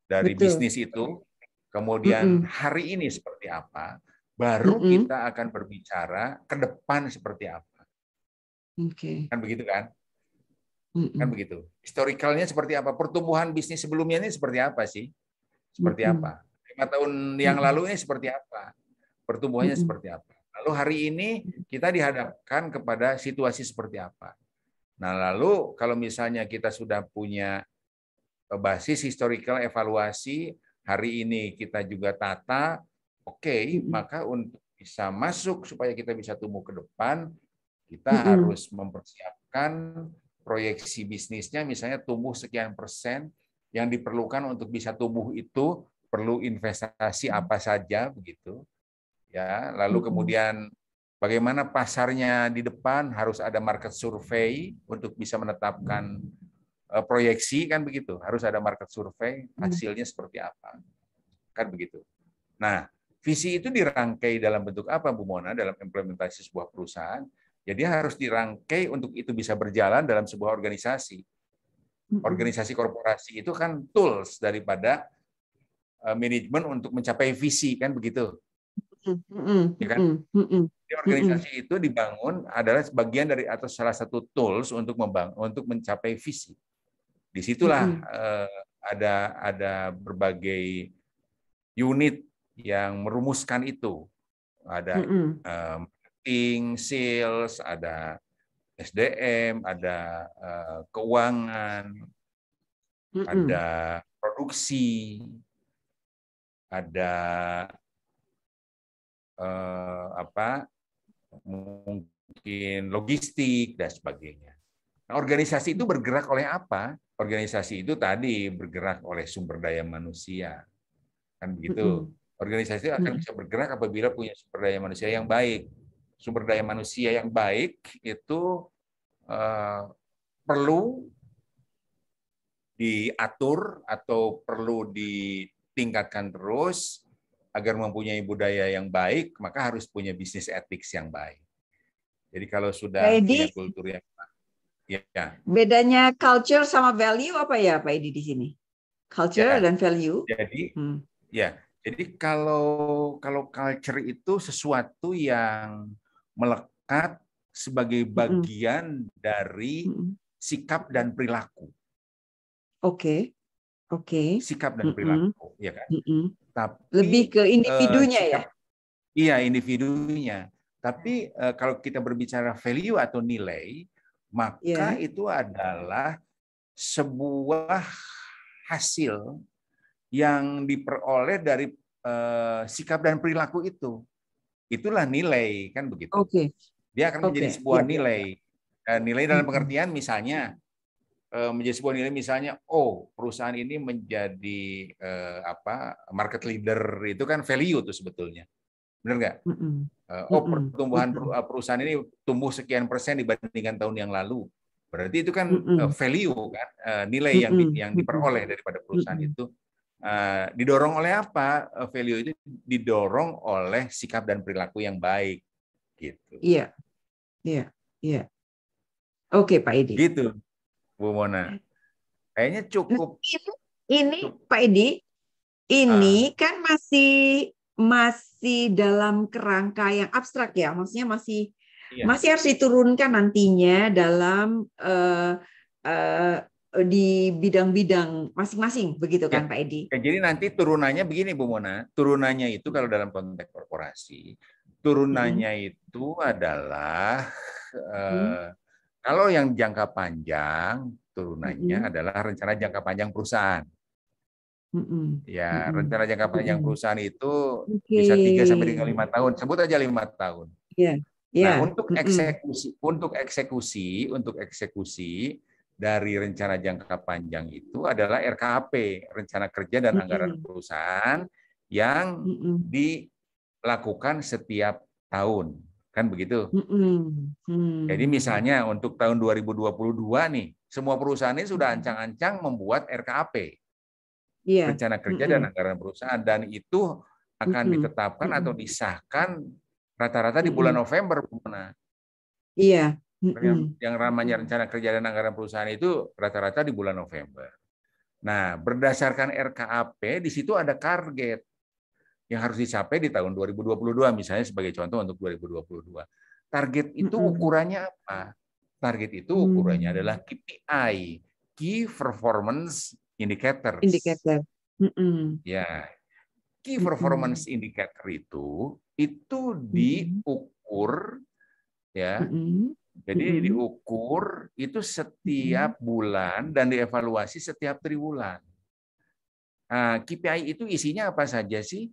dari Betul. bisnis itu, kemudian Mm-mm. hari ini seperti apa, baru Mm-mm. kita akan berbicara ke depan seperti apa. Oke. Kan begitu kan? Kan Mm-mm. begitu. Historicalnya seperti apa? Pertumbuhan bisnis sebelumnya ini seperti apa sih? Seperti Mm-mm. apa? 5 tahun yang Mm-mm. lalu ini seperti apa? Pertumbuhannya Mm-mm. seperti apa? Lalu hari ini kita dihadapkan kepada situasi seperti apa? Nah, lalu kalau misalnya kita sudah punya basis historical evaluasi, hari ini kita juga tata, oke, Mm-mm. maka untuk bisa masuk supaya kita bisa tumbuh ke depan, kita Mm-mm. harus mempersiapkan proyeksi bisnisnya, misalnya tumbuh sekian persen, yang diperlukan untuk bisa tumbuh itu perlu investasi apa saja begitu, ya. Lalu Mm-mm. kemudian bagaimana pasarnya di depan, harus ada market survey untuk bisa menetapkan proyeksi, kan begitu. Harus ada market survei, hasilnya seperti apa, kan begitu. Nah, visi itu dirangkai dalam bentuk apa, Bu Mona, dalam implementasi sebuah perusahaan? Jadi harus dirangkai untuk itu bisa berjalan dalam sebuah organisasi. Mm-mm. Organisasi korporasi itu kan tools daripada manajemen untuk mencapai visi, kan begitu. Mm-mm. Ya kan? Mm-mm. Mm-mm. Jadi Mm-mm. organisasi itu dibangun adalah sebagian dari atau salah satu tools untuk mencapai visi. Disitulah Mm-mm. ada berbagai unit yang merumuskan itu. Ada Mm-mm. marketing, sales, ada SDM, ada keuangan, Mm-mm. ada produksi, ada apa, mungkin logistik dan sebagainya. Nah, organisasi itu bergerak oleh apa? Organisasi itu tadi bergerak oleh sumber daya manusia, kan begitu. Mm-mm. Organisasi itu akan Mm-mm. bisa bergerak apabila punya sumber daya manusia yang baik. Sumber daya manusia yang baik itu eh, perlu diatur atau perlu ditingkatkan terus agar mempunyai budaya yang baik, maka harus punya bisnis ethics yang baik. Jadi kalau Pak sudah Edi, punya kultur yang ya, bedanya culture sama value apa ya, Pak Edi di sini? Culture ya. dan value. Jadi Hmm. ya, jadi kalau culture itu sesuatu yang melekat sebagai Mm-mm. bagian dari Mm-mm. sikap dan perilaku. Oke, oke. Sikap dan Mm-mm. perilaku, ya kan? Mm-mm. Lebih Tapi ke individunya ya. sikap, iya, individunya. Tapi kalau kita berbicara value atau nilai, maka Ya. itu adalah sebuah hasil yang diperoleh dari sikap dan perilaku itu. Itulah nilai, kan begitu. Oke, Dia akan oke. menjadi Ya, sebuah ya, ya. nilai. Nilai dalam Mm-mm. pengertian misalnya menjadi sebuah nilai, misalnya, oh, perusahaan ini menjadi market leader, itu kan value tuh sebetulnya. Benar nggak? Mm-mm. Oh, Mm-mm. pertumbuhan Mm-mm. perusahaan ini tumbuh sekian persen dibandingkan tahun yang lalu. Berarti itu kan Mm-mm. value kan, nilai Mm-mm. yang Mm-mm. diperoleh daripada perusahaan Mm-mm. itu. Didorong oleh apa? Value itu didorong oleh sikap dan perilaku yang baik. gitu. Iya, iya, iya. Oke, Pak Edi. Gitu, Bu Mona. Kayaknya Nah, cukup. ini Pak Edi, Ah, ini kan masih masih dalam kerangka yang abstrak ya, maksudnya masih iya. masih harus diturunkan nantinya dalam eh, di bidang-bidang masing-masing, begitu Ya. kan Pak Edi? Ya, jadi nanti turunannya begini Bu Mona, turunannya itu kalau dalam konteks korporasi, Mm-mm. turunannya itu adalah Mm-mm. kalau yang jangka panjang, turunannya Mm-mm. adalah rencana jangka panjang perusahaan. Mm-mm. Ya, Mm-mm. rencana jangka panjang Mm-mm. perusahaan itu Oke. bisa 3 sampai dengan 5 tahun. Sebut aja 5 tahun. Ya, Nah, ya. Mm-mm. untuk eksekusi dari rencana jangka panjang itu adalah RKAP, rencana kerja dan anggaran Mm-mm. perusahaan yang Mm-mm. dilakukan setiap tahun. Kan begitu? Mm-mm. Jadi Mm. misalnya untuk tahun 2022 nih, semua perusahaan ini sudah Mm-mm. ancang-ancang membuat RKAP, Iya. rencana kerja dan Mm-mm. anggaran perusahaan, dan itu akan Mm-mm. ditetapkan atau Mm-mm. disahkan rata-rata di bulan Mm-mm. November. Iya. Mm-mm. Yang namanya rencana kerja dan anggaran perusahaan itu rata-rata di bulan November. Nah, berdasarkan RKAP di situ ada target yang harus dicapai di tahun 2022, misalnya sebagai contoh untuk 2022. Target itu Mm-mm. ukurannya apa? Target itu ukurannya adalah Mm. KPI, Key Performance Indicators. Indikator. Mm-mm. Ya, Key Mm-mm. Performance Indicator itu Mm-mm. diukur, ya. Mm-mm. Jadi Mm-mm. diukur itu Mm-mm. setiap bulan dan dievaluasi setiap triwulan. Nah, KPI itu isinya apa saja sih?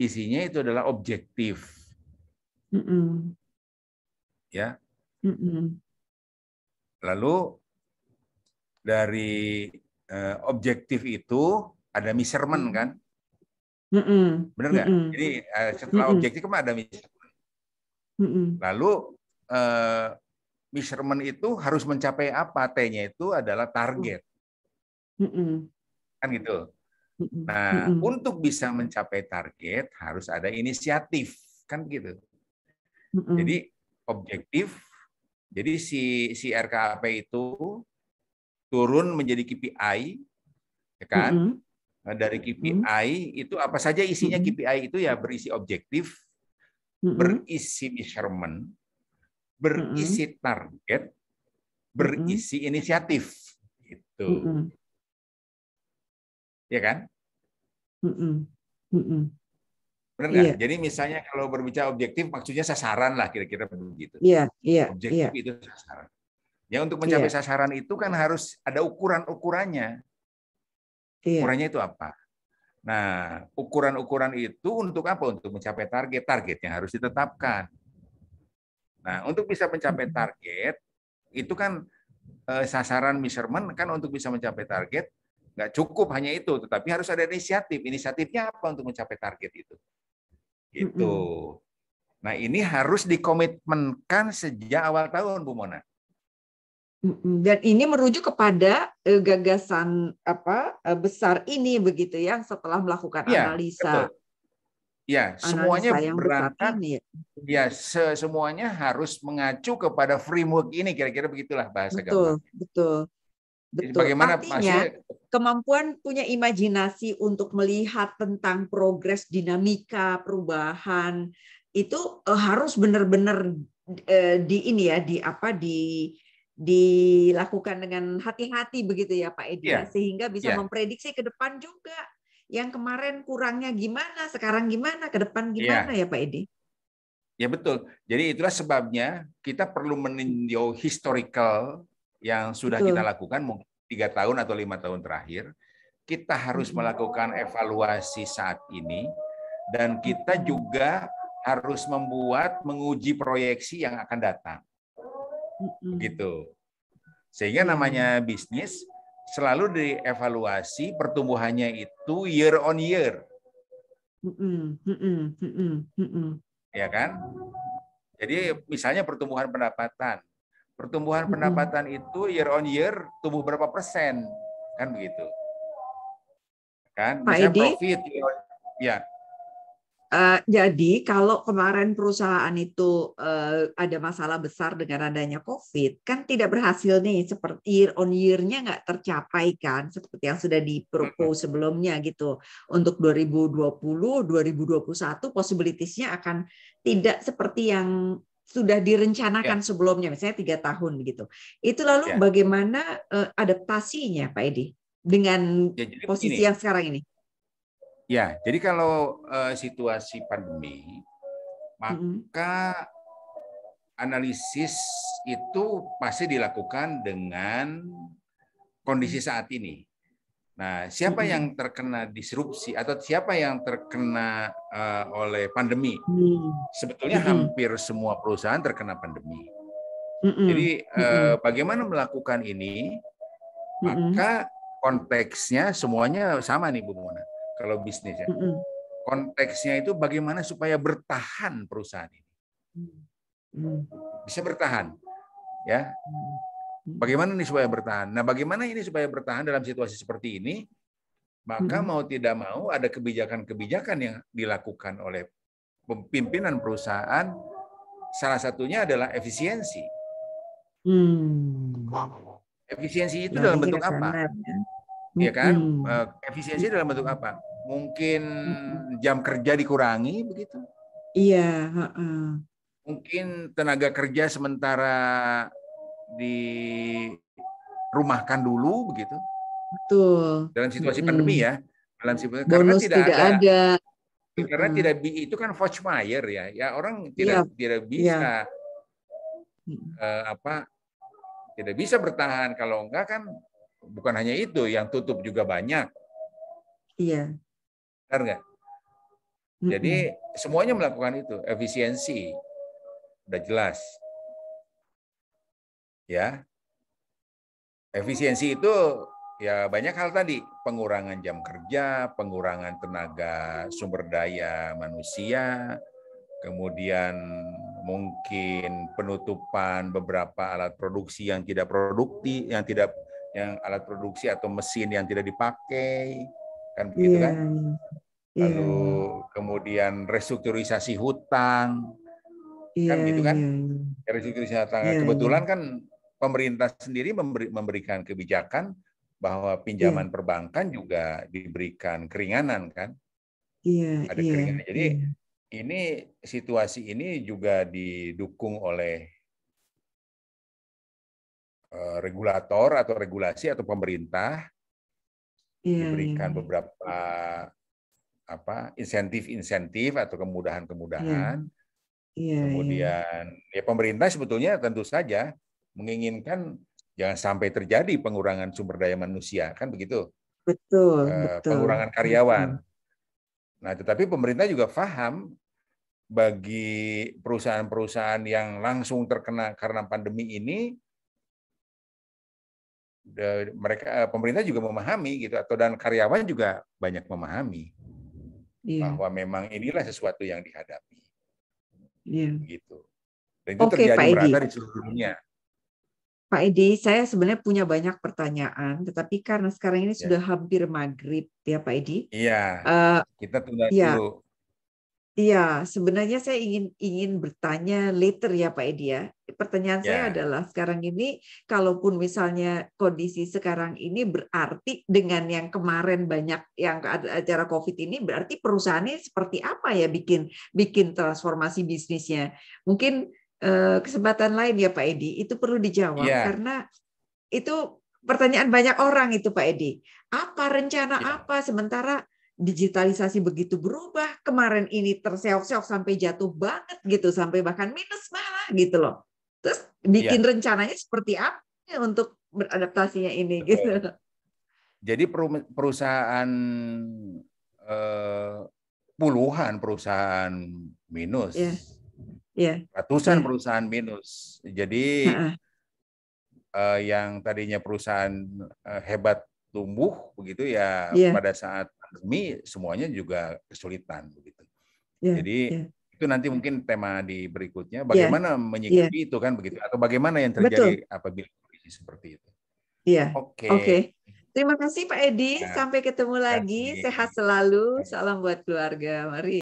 Isinya itu adalah objektif, Mm-mm. ya. Mm-mm. Lalu dari objektif itu ada measurement kan, Mm-mm. benar nggak? Mm-mm. Jadi setelah Mm-mm. objektif kan ada measurement. Mm-mm. Lalu eh, measurement itu harus mencapai apa? T-nya itu adalah target, Mm-mm. kan gitu. Mm-mm. Nah, Mm-mm. untuk bisa mencapai target harus ada inisiatif, kan gitu. Mm-mm. Jadi objektif, jadi si RKAP itu turun menjadi KPI, ya kan? Mm-mm. Nah, dari KPI itu apa saja isinya Mm-mm. KPI itu ya berisi objektif, Mm-mm. berisi measurement, Mm-mm. berisi target, Mm-mm. berisi inisiatif, itu, Mm-mm. ya kan? Mm-mm. Mm-mm. Benar nggak? Iya, Jadi misalnya kalau berbicara objektif, maksudnya sasaran lah kira-kira begitu. iya, iya, iya, Objektif itu sasaran. Ya untuk mencapai iya, sasaran itu kan harus ada ukuran-ukurannya. iya. Ukurannya itu apa? Nah, ukuran-ukuran itu untuk apa? Untuk mencapai target. Targetnya harus ditetapkan. Nah, untuk bisa mencapai Mm-mm. target, itu kan sasaran measurement kan untuk bisa mencapai target, nggak cukup hanya itu, tetapi harus ada inisiatif. Inisiatifnya apa untuk mencapai target itu? Gitu. Mm-mm. Nah, ini harus dikomitmenkan sejak awal tahun, Bu Mona. Mm-mm. Dan ini merujuk kepada gagasan apa besar ini begitu ya setelah melakukan Iya, betul. Ya, semuanya analisa yang besar berangkat, ini. ya semuanya harus mengacu kepada framework ini, kira-kira begitulah bahasa Betul, gampangnya. betul, Jadi betul. bagaimana Artinya maksudnya? kemampuan punya imajinasi untuk melihat tentang progres dinamika perubahan itu harus benar-benar di ini ya di apa dilakukan dengan hati-hati begitu ya Pak Edi ya Ya, sehingga bisa ya, memprediksi ke depan juga yang kemarin kurangnya gimana sekarang gimana ke depan gimana ya, ya Pak Edi. ya betul. Jadi itulah sebabnya kita perlu meninjau historical yang sudah kita Betul. lakukan mungkin 3 tahun atau 5 tahun terakhir. Kita harus Mm-mm. melakukan evaluasi saat ini dan kita Mm-mm. juga harus menguji proyeksi yang akan datang. Mm-mm. Begitu. Sehingga Iya. namanya bisnis selalu dievaluasi pertumbuhannya itu year on year, Mm-mm. Mm-mm. Mm-mm. Mm-mm. ya kan? Jadi misalnya pertumbuhan pendapatan. Pertumbuhan Mm-mm. pendapatan itu year on year tumbuh berapa persen? Kan begitu. Kan? Pak Misalnya Edi, profit ya. Jadi kalau kemarin perusahaan itu ada masalah besar dengan adanya COVID, kan tidak berhasil nih, seperti year on year-nya nggak tercapai kan, seperti yang sudah dipropose sebelumnya gitu. Untuk 2020, 2021 possibilities-nya akan tidak seperti yang sudah direncanakan Ya, sebelumnya, misalnya 3 tahun gitu. Itu lalu ya, bagaimana adaptasinya, Pak Edi, dengan ya. Jadi begini. posisi yang sekarang ini? Ya, jadi kalau situasi pandemi, Mm-mm. maka analisis itu pasti dilakukan dengan kondisi saat ini. Nah, siapa Mm-mm. yang terkena disrupsi atau siapa yang terkena oleh pandemi? Mm-mm. Sebetulnya Mm-mm. hampir semua perusahaan terkena pandemi. Mm-mm. Jadi Mm-mm. bagaimana melakukan ini? Mm-mm. Maka konteksnya semuanya sama nih Bu Mona. Kalau bisnisnya, Mm-mm. konteksnya itu bagaimana supaya bertahan perusahaan ini, Mm-mm. bisa bertahan, ya. Mm-mm. Bagaimana nih supaya bertahan? Nah, bagaimana ini supaya bertahan dalam situasi seperti ini? Maka Mm-mm. mau tidak mau ada kebijakan-kebijakan yang dilakukan oleh pimpinan perusahaan. Salah satunya adalah efisiensi. Hmm. Efisiensi itu dalam Larinya ke bentuk sana apa? ya. Ya kan? Mm-mm. Efisiensi dalam bentuk apa? Mungkin Mm-mm. jam kerja dikurangi begitu. Iya, heeh. Mungkin tenaga kerja sementara dirumahkan dulu begitu. Betul. Dalam situasi pandemi Mm-mm. ya. Dalam situasi, karena Bonus tidak tidak ada, ada. karena Heeh. tidak, itu kan Fauchmeyer ya. Ya orang Iya, tidak iya. bisa Mm-mm. apa, tidak bisa bertahan kalau enggak kan. Bukan hanya itu, yang tutup juga banyak. Iya. Benar nggak? Jadi Mm-mm. semuanya melakukan itu, efisiensi. Udah jelas. Ya, efisiensi itu ya banyak hal tadi, pengurangan jam kerja, pengurangan tenaga sumber daya manusia, kemudian mungkin penutupan beberapa alat produksi yang tidak produktif, yang alat produksi atau mesin yang tidak dipakai, kan begitu Iya, kan? iya, Lalu iya. kemudian restrukturisasi hutang, Iya, kan gitu iya, kan? iya. Restrukturisasi hutang. Iya, iya. Kebetulan kan pemerintah sendiri memberikan kebijakan bahwa Iya, pinjaman perbankan juga diberikan keringanan kan, iya, ada iya, keringanan. Jadi iya. ini situasi ini juga didukung oleh regulator atau regulasi atau pemerintah, Iya, iya. diberikan beberapa insentif-insentif atau Iya, kemudahan-kemudahan. iya, iya. Kemudian ya pemerintah sebetulnya tentu saja menginginkan jangan sampai terjadi pengurangan sumber daya manusia, kan begitu, Betul, betul, pengurangan betul. karyawan. Nah, tetapi pemerintah juga paham bagi perusahaan-perusahaan yang langsung terkena karena pandemi ini, pemerintah juga memahami gitu, atau dan karyawan juga banyak memahami Iya, bahwa memang inilah sesuatu yang dihadapi, iya. gitu. Dan itu Oke, terjadi Pak merata Edi. di seluruh dunia. Pak Edi, saya sebenarnya punya banyak pertanyaan, tetapi karena sekarang ini Ya, sudah hampir maghrib, ya Pak Edi. iya, Eh, kita tunda ya, dulu. iya, sebenarnya saya ingin bertanya later ya Pak Edi ya. Pertanyaan saya Ya, adalah sekarang ini, kalaupun misalnya kondisi sekarang ini berarti dengan yang kemarin banyak yang acara COVID ini, berarti perusahaannya seperti apa ya bikin transformasi bisnisnya? Mungkin kesempatan lain ya Pak Edi, itu perlu dijawab iya, karena itu pertanyaan banyak orang itu Pak Edi. Apa rencana iya, apa sementara digitalisasi begitu berubah, kemarin ini terseok-seok sampai jatuh banget gitu, sampai bahkan minus malah gitu loh. Terus bikin iya, rencananya seperti apa untuk beradaptasinya ini gitu. betul. Jadi perusahaan eh, puluhan perusahaan minus, Ya, ya, ratusan ya. perusahaan minus. Jadi Heeh. yang tadinya perusahaan hebat tumbuh begitu ya, Ya, pada saat pandemi semuanya juga kesulitan begitu. ya, Jadi ya, itu nanti mungkin tema di berikutnya, ya, bagaimana ya. menyikapi itu kan begitu, atau bagaimana yang Betul. terjadi apabila kondisi seperti itu. Iya. Oke. Oke, Terima kasih Pak Edi. nah, Sampai ketemu lagi. kasih. Sehat selalu. Salam buat keluarga. Mari.